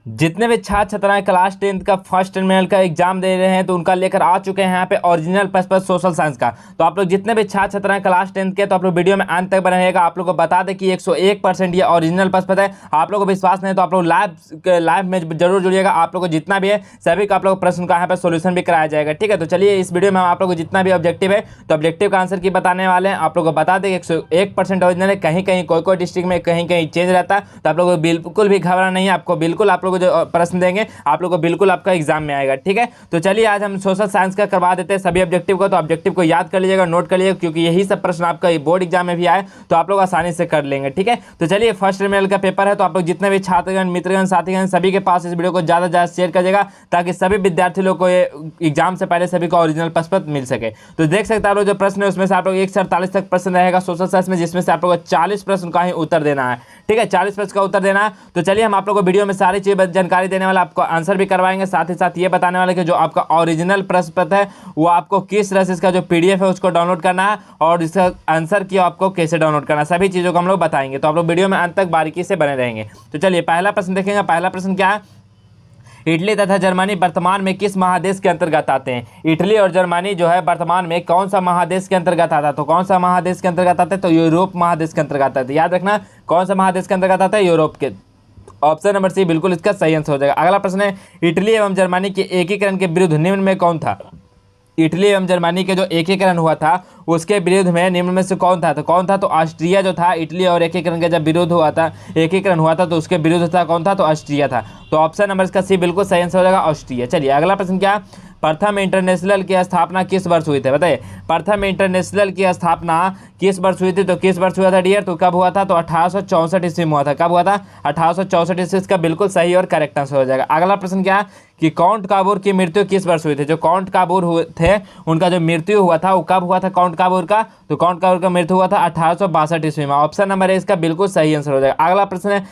जितने भी छात्र छात्राएं क्लास 10th का फर्स्ट टर्मिनल का एग्जाम दे रहे हैं तो उनका लेकर आ चुके हैं यहाँ पे ओरिजिनल पर्पस सोशल साइंस का। तो आप लोग जितने भी छात्र छात्राएं क्लास 10th के, तो आप लोग वीडियो में अंत तक बने रहेगा। आप लोग को बता दें कि 101% ये ओरिजिनल पर्पस है। आप लोग को विश्वास नहीं तो आप लोग लाइव में जरूर जुड़िएगा। आप लोग को जितना भी है सभी का आप लोग प्रश्न का यहाँ पे सोल्यूशन भी कराया जाएगा। ठीक है, तो चलिए इस वीडियो में हम आप लोग को जितना भी ऑब्जेक्टिव है तो ऑब्जेक्टिव का आंसर की बताने वाले हैं। आप लोग को बता दें 101% ओरिजिनल है। कहीं कहीं कोई डिस्ट्रिक्ट में कहीं कहीं चेंज रहता है, तो आप लोग को बिल्कुल भी घबराना नहीं है। आपको बिल्कुल आप लोग को जो प्रश्न देंगे आप लोग को बिल्कुल आपका एग्जाम में आएगा। ठीक है, तो चलिए आज हम सोशल साइंस का करवा देते हैं सभी ऑब्जेक्टिव को। तो ऑब्जेक्टिव को याद कर लीजिएगा, नोट कर लीजिएगा, क्योंकि यही सब प्रश्न आपका बोर्ड एग्जाम में भी आए तो आप लोग आसानी से कर लेंगे। ठीक है, तो चलिए फर्स्ट टर्मिनल का पेपर है, तो आप लोग जितने भी छात्रगण मित्रगण साथीगण सभी के पास इस वीडियो को ज़्यादा से ज़्यादा शेयर करिएगा, ताकि सभी विद्यार्थी लोग को एग्जाम से पहले सभी को ओरिजिनल प्रश्न मिल सके। तो देख सकते हैं आप लोग जो प्रश्न है उसमें से आप लोग 1 से 48 तक प्रश्न रहेगा सोशल साइंस में, जिसमें से आप लोग को 40 प्रश्न का ही उत्तर देना है। ठीक है, 40 प्रश्न का उत्तर देना है। तो चलिए हम आप लोग को वीडियो में सारी चीज़ जानकारी देने वाला, आपको आंसर भी करवाएंगे, साथ ही साथ ये बताने वाले कि जो आपका ओरिजिनल प्रश्न पत्र है वो आपको किस तरह से इसका जो पीडीएफ है उसको डाउनलोड करना है और इसका आंसर की आपको कैसे डाउनलोड करना है, सभी चीज़ों को हम लोग बताएंगे। तो आप लोग वीडियो में अंत तक बारीकी से बने रहेंगे। तो चलिए पहला प्रश्न देखेंगे। पहला प्रश्न क्या है, इटली तथा जर्मनी वर्तमान में किस महादेश के अंतर्गत आते हैं? इटली और जर्मनी जो है वर्तमान में कौन सा महादेश के अंतर्गत आता है? तो कौन सा महादेश के अंतर्गत आता है? तो यूरोप महादेश के अंतर्गत आता है। याद रखना कौन सा महादेश के अंतर्गत आता है? यूरोप के। ऑप्शन नंबर सी बिल्कुल इसका सही आंसर हो जाएगा। अगला प्रश्न है, इटली एवं जर्मनी के एकीकरण के विरुद्ध निम्न में कौन था? इटली एवं जर्मनी के जो एकीकरण हुआ था उसके विरुद्ध में निम्न में से कौन था? तो कौन था? तो ऑस्ट्रिया जो था। इटली और एकीकरण का जब विरोध हुआ था, एकीकरण हुआ था, तो उसके विरुद्ध था कौन था? तो ऑस्ट्रिया था। तो ऑप्शन नंबर इसका सी बिल्कुल सही आंसर हो जाएगा, ऑस्ट्रिया। चलिए अगला प्रश्न क्या, प्रथम इंटरनेशनल की स्थापना किस वर्ष हुई थी? बताइए, प्रथम इंटरनेशनल की स्थापना किस वर्ष हुई थी? तो किस वर्ष हुआ था डियर? तो कब हुआ था? तो 1864 ईस्वी में हुआ था। कब हुआ था? 1864 ईस्वी का बिल्कुल सही और करेक्ट आंसर हो जाएगा। अगला प्रश्न क्या कि काउंट काबूर की मृत्यु किस वर्ष हुई थी? जो काउंट काबूर हुए थे उनका जो मृत्यु हुआ था वो कब हुआ था? काउंट काबूर का, तो काउंट काबूर का मृत्यु हुआ था 1862 ईस्वी में। ऑप्शन नंबर है इसका बिल्कुल सही आंसर हो जाएगा। अगला प्रश्न है,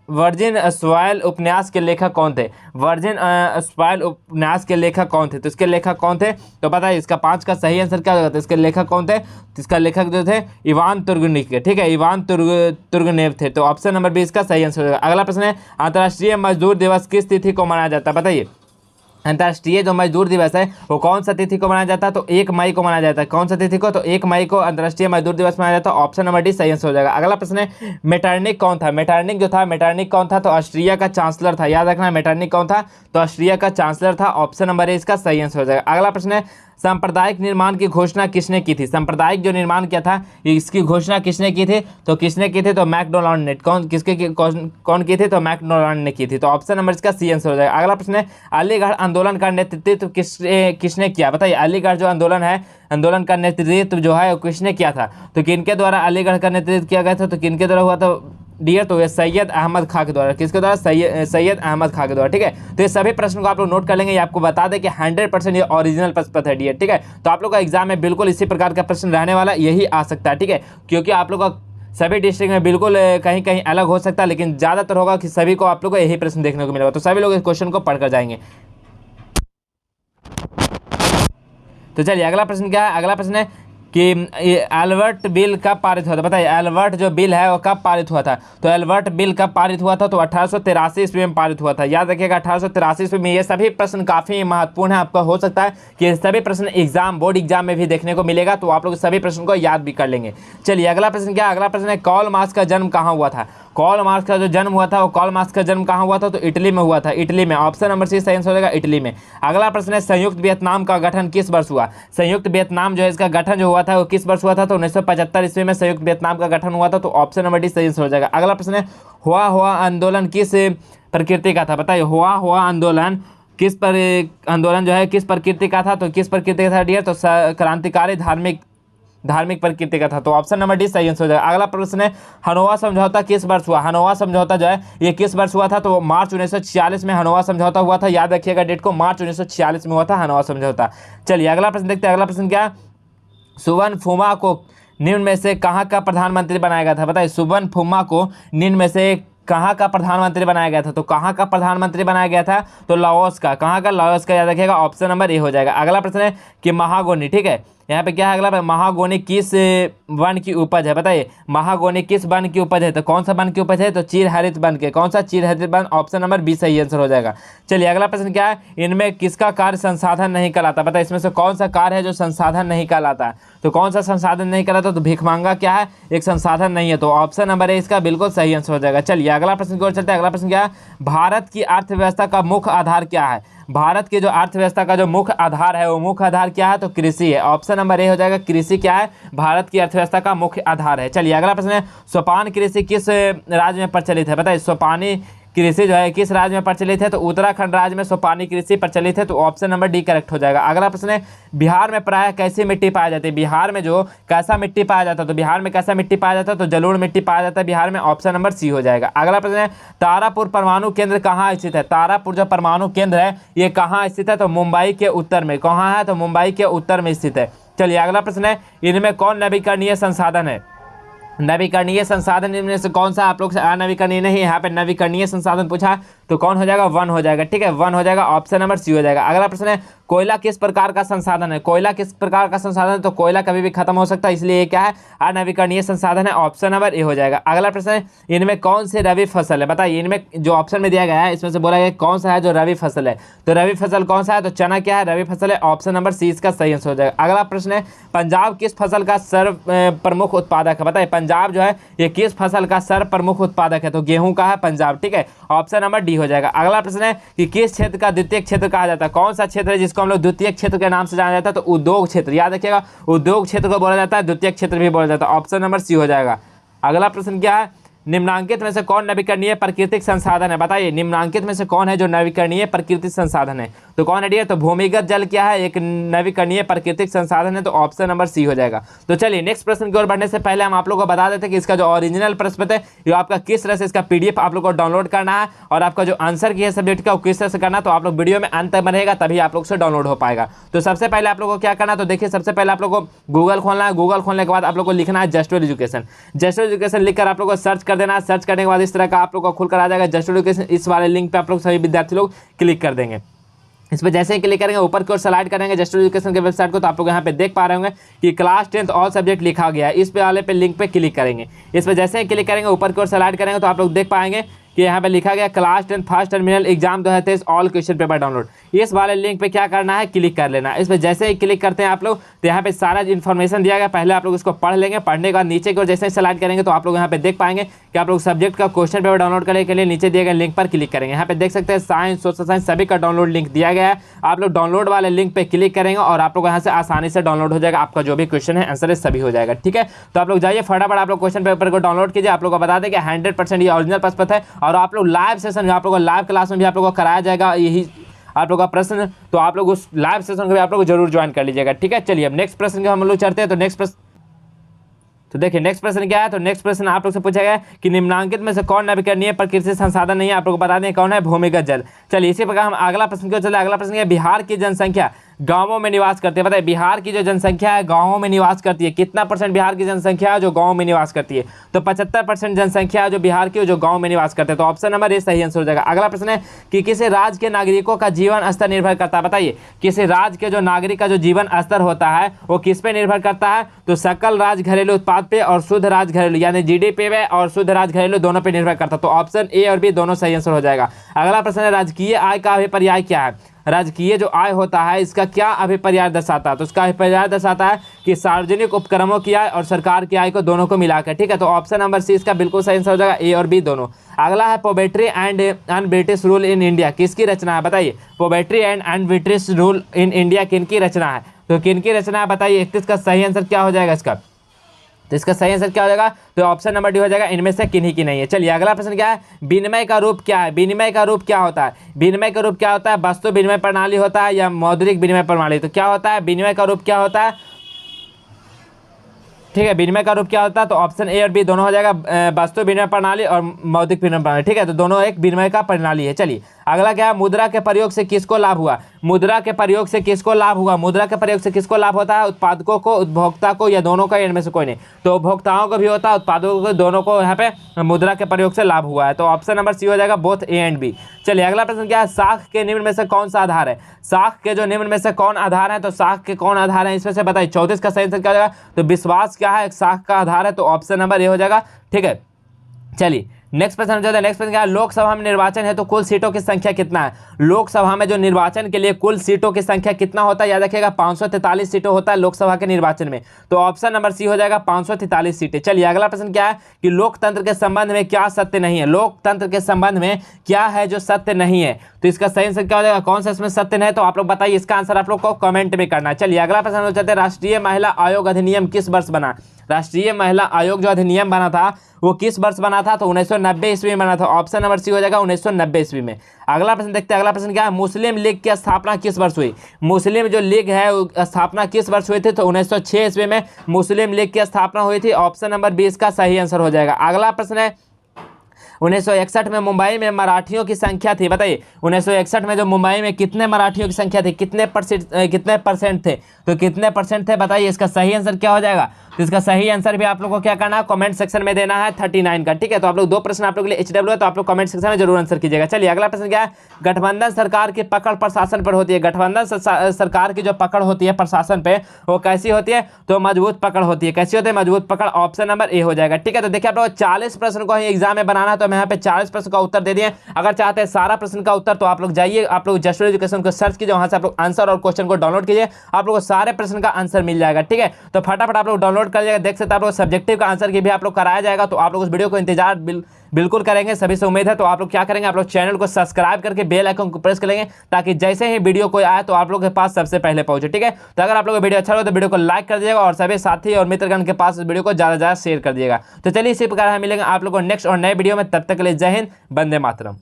वर्जिन स्वाइल उपन्यास के लेखक कौन थे? वर्जिन स्वाइल उपन्यास के लेखक कौन थे? तो इसके लेखक कौन थे? तो पता है इसका 5 का सही आंसर क्या होगा? तो इसके लेखक कौन थे? तो इसका लेखक जो थे इवान तुर्गेनेव के। ठीक है, इवान तुर्गेनेव थे। तो ऑप्शन नंबर बी इसका सही आंसर होगा। अगला प्रश्न है, अंतर्राष्ट्रीय मजदूर दिवस किस तिथि को मनाया जाता है? बताइए, अंतर्राष्ट्रीय जो मजदूर दिवस है वो कौन सा तिथि को मनाया जाता है? तो 1 मई को मनाया जाता है। कौन सा तिथि को? तो 1 मई को अंतर्राष्ट्रीय मजदूर दिवस मनाया जाता है। ऑप्शन नंबर डी सही आंसर हो जाएगा। अगला प्रश्न है, मेटरनिक कौन था? मेटरनिक जो था, मेटरनिक कौन था? तो ऑस्ट्रिया का चांसलर था। याद रखना मेटरनिक कौन था? तो ऑस्ट्रिया का चांसलर था। ऑप्शन नंबर ए इसका सही आंसर हो जाएगा। अगला प्रश्न है, सांप्रदायिक निर्माण की घोषणा किसने की थी? सांप्रदायिक जो निर्माण किया था इसकी घोषणा किसने की थी? तो किसने की थी? तो मैकडोनाल्ड ने। कौन की थी? तो मैकडोनाल्ड ने की थी। तो ऑप्शन नंबर इसका सी आंसर हो जाएगा। अगला प्रश्न है, अलीगढ़ आंदोलन का नेतृत्व किसने किया? बताइए, अलीगढ़ जो आंदोलन है, आंदोलन का नेतृत्व जो है वो किसने किया था? तो किनके द्वारा अलीगढ़ का नेतृत्व किया गया था? तो किनके द्वारा हुआ था डियर? तो ये सैयद अहमद खां के द्वारा। किसके द्वारा? सैयद अहमद खां के द्वारा। ठीक है, तो ये सभी प्रश्न को आप लोग नोट कर लेंगे। ये आपको बता दें कि 100% ये ओरिजिनल प्रश्न है डियर। ठीक है, तो आप लोग का एग्जाम में बिल्कुल इसी प्रकार का प्रश्न रहने वाला, यही आ सकता है। ठीक है, क्योंकि आप लोग का सभी डिस्ट्रिक्ट में बिल्कुल कहीं कहीं अलग हो सकता है, लेकिन ज़्यादातर होगा कि सभी को आप लोग को यही प्रश्न देखने को मिलेगा। तो सभी लोग इस क्वेश्चन को पढ़कर जाएंगे। तो चलिए अगला प्रश्न क्या है? अगला प्रश्न है कि एल्बर्ट बिल कब पारित हुआ था? बताइए, एल्बर्ट जो बिल है वो कब पारित हुआ था? तो एल्बर्ट बिल कब पारित हुआ था? तो 1883 ईस्वी में पारित हुआ था। याद रखिएगा 1883 ईस्वी में। ये सभी प्रश्न काफ़ी महत्वपूर्ण है। आपका हो सकता है कि सभी प्रश्न बोर्ड एग्जाम में भी देखने को मिलेगा, तो आप लोग सभी प्रश्न को याद भी कर लेंगे। चलिए अगला प्रश्न क्या? अगला प्रश्न है, कार्ल मार्क्स का जन्म कहाँ हुआ था? कार्ल मार्क्स का जो जन्म हुआ था वो कार्ल मार्क्स का जन्म कहाँ हुआ था? तो इटली में हुआ था। इटली में। ऑप्शन नंबर सी सही आंसर हो जाएगा, इटली में। अगला प्रश्न है, संयुक्त वियतनाम का गठन किस वर्ष हुआ? संयुक्त वियतनाम जो है इसका गठन जो हुआ था वो किस वर्ष हुआ था? तो 1975 ईस्वी में संयुक्त वियतनाम का गठन हुआ था। तो ऑप्शन नंबर डी सही आंसर हो जाएगा। अगला प्रश्न है, हुआ आंदोलन किस प्रकृति का था? बताइए, हुआ आंदोलन आंदोलन जो है किस प्रकृति का था? तो किस प्रकृति का था डियर? तो क्रांतिकारी धार्मिक प्रकृति का था। तो ऑप्शन नंबर डी सही आंसर हो जाएगा। अगला प्रश्न है, हनोवा समझौता किस वर्ष हुआ? हनोवा समझौता जो है ये किस वर्ष हुआ था? तो मार्च 1946 में हनोवा समझौता हुआ था। याद रखिएगा डेट को, मार्च 1946 में हुआ था हनोवा समझौता। चलिए अगला प्रश्न देखते हैं। अगला प्रश्न क्या? सुवन फुमा को निम्न में से कहाँ का प्रधानमंत्री बनाया गया था? बताइए, सुवन फुमा को निम्न में से कहाँ का प्रधानमंत्री बनाया गया था? तो कहाँ का प्रधानमंत्री बनाया गया था? तो लाओस का। कहाँ का? लाओस का। याद रखिएगा, ऑप्शन नंबर ए हो जाएगा। अगला प्रश्न है कि महागोनी, ठीक है, यहाँ पे क्या है अगला, महागोनी किस वन की उपज है? बताइए महागोनी किस वन की उपज है? तो कौन सा वन की उपज है? तो चीर हरित वन के। कौन सा? चीर हरित वन। ऑप्शन नंबर बी सही आंसर हो जाएगा। चलिए अगला प्रश्न क्या है, इनमें किसका कार्य संसाधन नहीं कहलाता? बताइए इसमें से कौन सा कार्य है जो संसाधन नहीं कहलाता है? तो कौन सा संसाधन नहीं कहलाता? तो भिखमंगा क्या है? एक संसाधन नहीं है। तो ऑप्शन नंबर ए इसका बिल्कुल सही आंसर हो जाएगा। चलिए अगला प्रश्न की ओर चलते हैं। अगला प्रश्न क्या है, भारत की अर्थव्यवस्था का मुख्य आधार क्या है? भारत की जो अर्थव्यवस्था का जो मुख्य आधार है, वो मुख्य आधार क्या है? तो कृषि है। ऑप्शन नंबर ए हो जाएगा। कृषि क्या है? भारत की अर्थव्यवस्था का मुख्य आधार है। चलिए अगला प्रश्न है, सोपान कृषि किस राज्य में प्रचलित है? बताइए सोपानी कृषि जो है किस राज्य में प्रचलित है? तो उत्तराखंड राज्य में सोपानी कृषि प्रचलित है। तो ऑप्शन नंबर डी करेक्ट हो जाएगा। अगला प्रश्न है, बिहार में प्रायः कैसी मिट्टी पाई जाती है? बिहार में जो कैसा मिट्टी पाया जाता है? तो बिहार में कैसा मिट्टी पाया जाता है? तो जलोढ़ मिट्टी पाया जाता है बिहार में। ऑप्शन नंबर सी हो जाएगा। अगला प्रश्न है, तारापुर परमाणु केंद्र कहाँ स्थित है? तारापुर जो परमाणु केंद्र है ये कहाँ स्थित है? तो मुंबई के उत्तर में। कहाँ है? तो मुंबई के उत्तर में स्थित है। चलिए अगला प्रश्न है, इनमें कौन नवीकरणीय संसाधन है? नवीकरणीय संसाधन इनमें से कौन सा? आप लोग से अनवीकरणीय नहीं, यहाँ पे नवीकरणीय संसाधन पूछा तो कौन हो जाएगा? वन हो जाएगा। ठीक है, वन हो जाएगा। ऑप्शन नंबर सी हो जाएगा। अगला प्रश्न है, कोयला किस प्रकार का संसाधन है? कोयला किस प्रकार का संसाधन है? तो कोयला कभी भी खत्म हो सकता है, इसलिए ये क्या है? अनवीकरणीय संसाधन है। ऑप्शन नंबर ए हो जाएगा। अगला प्रश्न है, इनमें कौन से रबी फसल है? बताइए इनमें जो ऑप्शन में दिया गया है इसमें से बोला गया कौन सा है जो रबी फसल है? तो रबी फसल कौन सा है? तो चना क्या है? रबी फसल है। ऑप्शन नंबर सी इसका सही आंसर हो जाएगा। अगला प्रश्न है, पंजाब किस फसल का सर्व प्रमुख उत्पादक है? बताइए पंजाब जो है ये किस फसल का सर्व प्रमुख उत्पादक है? तो गेहूं का है पंजाब। ठीक है, ऑप्शन नंबर डी हो जाएगा। अगला प्रश्न है कि किस क्षेत्र का द्वितीय क्षेत्र कहा जाता है? कौन सा क्षेत्र है जिसको हम लोग द्वितीय क्षेत्र के नाम से जाना जाता है? तो उद्योग क्षेत्र। याद रखिएगा, उद्योग क्षेत्र को बोला जाता है, द्वितीय क्षेत्र भी बोला जाता है। ऑप्शन नंबर सी हो जाएगा। अगला प्रश्न क्या है, निम्नांकित में से कौन नवीकरणीय प्राकृतिक संसाधन है? बताइए निम्नांकित में से कौन है जो नवीकरणीय प्राकृतिक संसाधन है? तो कौन है? तो भूमिगत जल क्या है? एक नवीकरणीय प्राकृतिक संसाधन है। तो ऑप्शन नंबर सी हो जाएगा। तो चलिए नेक्स्ट प्रश्न की ओर बढ़ने से पहले हम आप लोगों को बता देते हैं कि इसका जो ओरिजिनल प्रश्न है ये आपका किस तरह से इसका पीडीएफ आप लोग को डाउनलोड करना है और आपका जो आंसर की है सब्जेक्ट का वो किस तरह से करना है। तो आप लोग वीडियो में अंत तक बनेगा तभी आप लोग से डाउनलोड हो पाएगा। तो सबसे पहले आप लोग को क्या करना है? तो देखिए सबसे पहले आप लोग को गूगल खोलना है। गूगल खोलने के बाद आप लोग को लिखना है जस्टवेल एजुकेशन। जस्टवेल एजुकेशन लिखकर आप लोग को सर्च कर देना है। सर्च करने के बाद इस तरह का आप लोग को खुलकर आ जाएगा जस्टवेल एजुकेशन। इस वाले लिंक पे आप लोग सभी विद्यार्थी लोग क्लिक कर देंगे। इस पर जैसे ही क्लिक करेंगे ऊपर की ओर स्लाइड करेंगे जस्टवेल एजुकेशन के वेबसाइट को, तो आप लोग यहाँ पे देख पा रहे होंगे कि क्लास 10th ऑल सब्जेक्ट लिखा गया है। इस पे वाले पे लिंक पे क्लिक करेंगे। इस पर जैसे ही क्लिक करेंगे ऊपर की ओर स्लाइड करेंगे तो आप लोग देख पाएंगे कि यहाँ पे लिखा गया class 10 first terminal exam 2023 all question paper download. इस वाले लिंक पे क्या करना है? क्लिक कर लेना। इस पर जैसे ही क्लिक करते हैं आप लोग तो यहाँ पे सारा इन्फॉर्मेशन दिया गया। पहले आप लोग इसको पढ़ लेंगे। पढ़ने के बाद नीचे की ओर जैसे ही स्लाइड करेंगे तो आप लोग यहाँ पे देख पाएंगे कि आप लोग सब्जेक्ट का क्वेश्चन पेपर डाउनलोड करने के लिए नीचे दिए गए लिंक पर क्लिक करेंगे। यहाँ पे देख सकते हैं साइंस, सोशल साइंस सभी का डाउनलोड लिंक दिया गया है। आप लोग डाउनलोड वाले लिंक पे क्लिक करेंगे और आप लोग यहाँ से आसानी से डाउनलोड हो जाएगा। आपका जो भी क्वेश्चन है आंसर है सभी हो जाएगा। ठीक है, तो आप लोग जाइए फटाफट आप लोग क्वेश्चन पेपर को डाउनलोड कीजिए। आप लोग को बता दें कि 100% ये ओरिजिनल प्रश्न है और आप लोग लाइव सेशन में आप लोगों को लाइव क्लास में भी आप लोगों को कराया जाएगा यही आप लोगों का प्रश्न। तो आप लोग उस लाइव सेशन को भी आप लोग जरूर ज्वाइन कर लीजिएगा। ठीक है, चलिए अब नेक्स्ट प्रश्न के हम लोग चलते हैं। तो नेक्स्ट प्रश्न तो देखिए नेक्स्ट प्रश्न क्या है? तो नेक्स्ट प्रश्न आप लोग से पूछा गया है कि निम्नांकित में से कौन नवीकरणीय प्राकृतिक संसाधन नहीं है? आप लोग को बता दें कौन है? भूमिगत जल। चलिए इसी प्रकार हम अगला प्रश्न क्यों चले। अगला प्रश्न है बिहार की जनसंख्या गांवों में निवास करती है। बताइए बिहार की जो जनसंख्या है गांवों में निवास करती है। कितना परसेंट बिहार की जनसंख्या है जो गांव में निवास करती है? तो 75% जनसंख्या है जो बिहार की जो गांव में निवास करते हैं। तो ऑप्शन नंबर ए सही आंसर हो जाएगा। अगला प्रश्न है कि किसी राज्य के नागरिकों का जीवन स्तर निर्भर करता है। बताइए किसी राज्य के जो नागरिक का जो जीवन स्तर होता है वो किस पे निर्भर करता है? तो सकल राज्य घरेलू उत्पाद पे और शुद्ध राज्य घरेलू यानी जीडीपी पे और शुद्ध राज्य घरेलू दोनों पे निर्भर करता है। तो ऑप्शन ए और बी दोनों सही आंसर हो जाएगा। अगला प्रश्न है राजकीय आय का अभिपर्याय क्या है? राजकीय जो आय होता है इसका क्या अभिपर्याय दर्शाता है? तो इसका अभिपर्याय दर्शाता है कि सार्वजनिक उपक्रमों की आय और सरकार की आय को दोनों को मिलाकर। ठीक है, तो ऑप्शन नंबर सी इसका बिल्कुल सही आंसर हो जाएगा। ए और बी दोनों। अगला है poverty and un-British rule in India किसकी रचना है? बताइए poverty and un-British rule in India किनकी रचना है? तो किनकी रचना है बताइए। 31 का सही आंसर क्या हो जाएगा इसका? तो इसका सही आंसर क्या हो जाएगा? तो ऑप्शन नंबर डी हो जाएगा। इनमें से किन्हीं की नहीं है। चलिए अगला प्रश्न क्या है? विनिमय का रूप क्या है? विनिमय का रूप क्या होता है? विनिमय का रूप क्या होता है? वस्तु विनिमय प्रणाली होता है या मौद्रिक विनिमय प्रणाली? तो क्या होता है? विनिमय का रूप क्या होता है? ठीक है। विनिमय का रूप क्या होता है, तो ऑप्शन ए और बी दोनों हो जाएगा, वस्तु विनिमय प्रणाली और मौद्रिक विनिमय प्रणाली। ठीक है, तो दोनों एक विनिमय का प्रणाली है। चलिए अगला क्या है, मुद्रा के प्रयोग से किसको लाभ हुआ। मुद्रा के प्रयोग से किसको लाभ हुआ, मुद्रा के प्रयोग से किसको लाभ होता है, उत्पादकों को, उपभोक्ता को, या दोनों का, इनमें से कोई नहीं। तो उपभोक्ताओं को भी होता है, उत्पादकों को, दोनों को यहाँ पे मुद्रा के प्रयोग से लाभ हुआ है। तो ऑप्शन नंबर सी हो जाएगा, बोथ ए एंड बी। चलिए अगला प्रश्न क्या है, साख के निम्न में से कौन सा आधार है। साख के जो निम्न में से कौन आधार है, तो साख के कौन आधार है इसमें से बताइए। 34 का सही आंसर क्या हो जाएगा, तो विश्वास क्या है, साख का आधार है। तो ऑप्शन नंबर ए हो जाएगा। ठीक है, चलिए नेक्स्ट प्रश्न जो है, नेक्स्ट प्रश्न क्या है, लोकसभा में निर्वाचन है तो कुल सीटों की संख्या कितना है। लोकसभा में जो निर्वाचन के लिए कुल सीटों की संख्या कितना होता है, याद रखिएगा 543 सीटों होता है लोकसभा के निर्वाचन में। तो ऑप्शन नंबर सी हो जाएगा 543 सीटें। चलिए अगला प्रश्न क्या है कि लोकतंत्र के संबंध में क्या सत्य नहीं है। लोकतंत्र के संबंध में क्या है जो सत्य नहीं है, तो इसका सही आंसर क्या हो जाएगा, कौन सा इसमें सत्य नहीं है, तो आप लोग बताइए। इसका आंसर आप लोग को कमेंट में करना है। चलिए अगला प्रश्न हो जाता है, राष्ट्रीय महिला आयोग अधिनियम किस वर्ष बना। राष्ट्रीय महिला आयोग जो अधिनियम बना था वो किस वर्ष बना था, तो 1990 ईस्वी में बना था। ऑप्शन नंबर सी हो जाएगा 1990 ईस्वी में। अगला प्रश्न देखते हैं, अगला प्रश्न क्या है, मुस्लिम लीग की स्थापना किस वर्ष हुई। मुस्लिम जो लीग है स्थापना किस वर्ष हुई थी, तो 1906 ईस्वी में मुस्लिम लीग की स्थापना हुई थी। ऑप्शन नंबर 20 का सही आंसर हो जाएगा। अगला प्रश्न है, 1961 में मुंबई में मराठियों की संख्या थी, बताइए 1961 में जो मुंबई में कितने मराठियों की संख्या थी, कितने परसेंट थे, तो कितने परसेंट थे बताइए। इसका सही आंसर क्या हो जाएगा, तो इसका सही आंसर भी आप लोग को क्या करना है, कमेंट सेक्शन में देना है 39 का। ठीक है, तो आप लोग दो प्रश्न आप लोग के लिए HW है, तो आप लोग कमेंट सेक्शन में जरूर आंसर कीजिएगा। चलिए अगला प्रश्न क्या है, गठबंधन सरकार की पकड़ प्रशासन पर होती है। गठबंधन सरकार की जो पकड़ होती है प्रशासन पे वो कैसी होती है, तो मजबूत पकड़ होती है। कैसी होती है, मजबूत पकड़। ऑप्शन नंबर ए हो जाएगा। ठीक है, तो देखिए आप लोग 40 प्रश्न को एग्जाम में बनाना है, तो मैं यहाँ पे 40 प्रश्न का उत्तर दे दिए। अगर चाहते हैं सारा प्रश्न का उत्तर, तो आप लोग जाइए, आप लोग जस्ट एजुकेशन को सर्च कीजिए, वहां से आप लोग आंसर और क्वेश्चन को डाउनलोड कीजिए, आप लोग को सारे प्रश्न का आंसर मिल जाएगा। ठीक है, तो फटाफट आप लोग डाउनलोड कर लीजिएगा। देख सकते हैं आप लोग सब्जेक्टिव का आंसर की भी आप लोग कराया जाएगा, तो आप लोग उस वीडियो को इंतजार बिल्कुल करेंगे, सभी से उम्मीद है। तो आप लोग क्या करेंगे, आप लोग चैनल को सब्सक्राइब करके बेल आइकन को प्रेस करेंगे, ताकि जैसे ही वीडियो कोई आए तो आप लोग के पास सबसे पहले पहुंचे। ठीक है, तो अगर आप लोग को वीडियो अच्छा लगे तो वीडियो को लाइक कर दीजिएगा, और सभी साथी और मित्रगण के पास इस वीडियो को ज़्यादा से ज़्यादा शेयर कर दीजिएगा। तो चलिए इसी प्रकार हम मिलेंगे आप लोगों को नेक्स्ट और नए वीडियो में, तब तक के लिए जय हिंद, वंदे मातरम।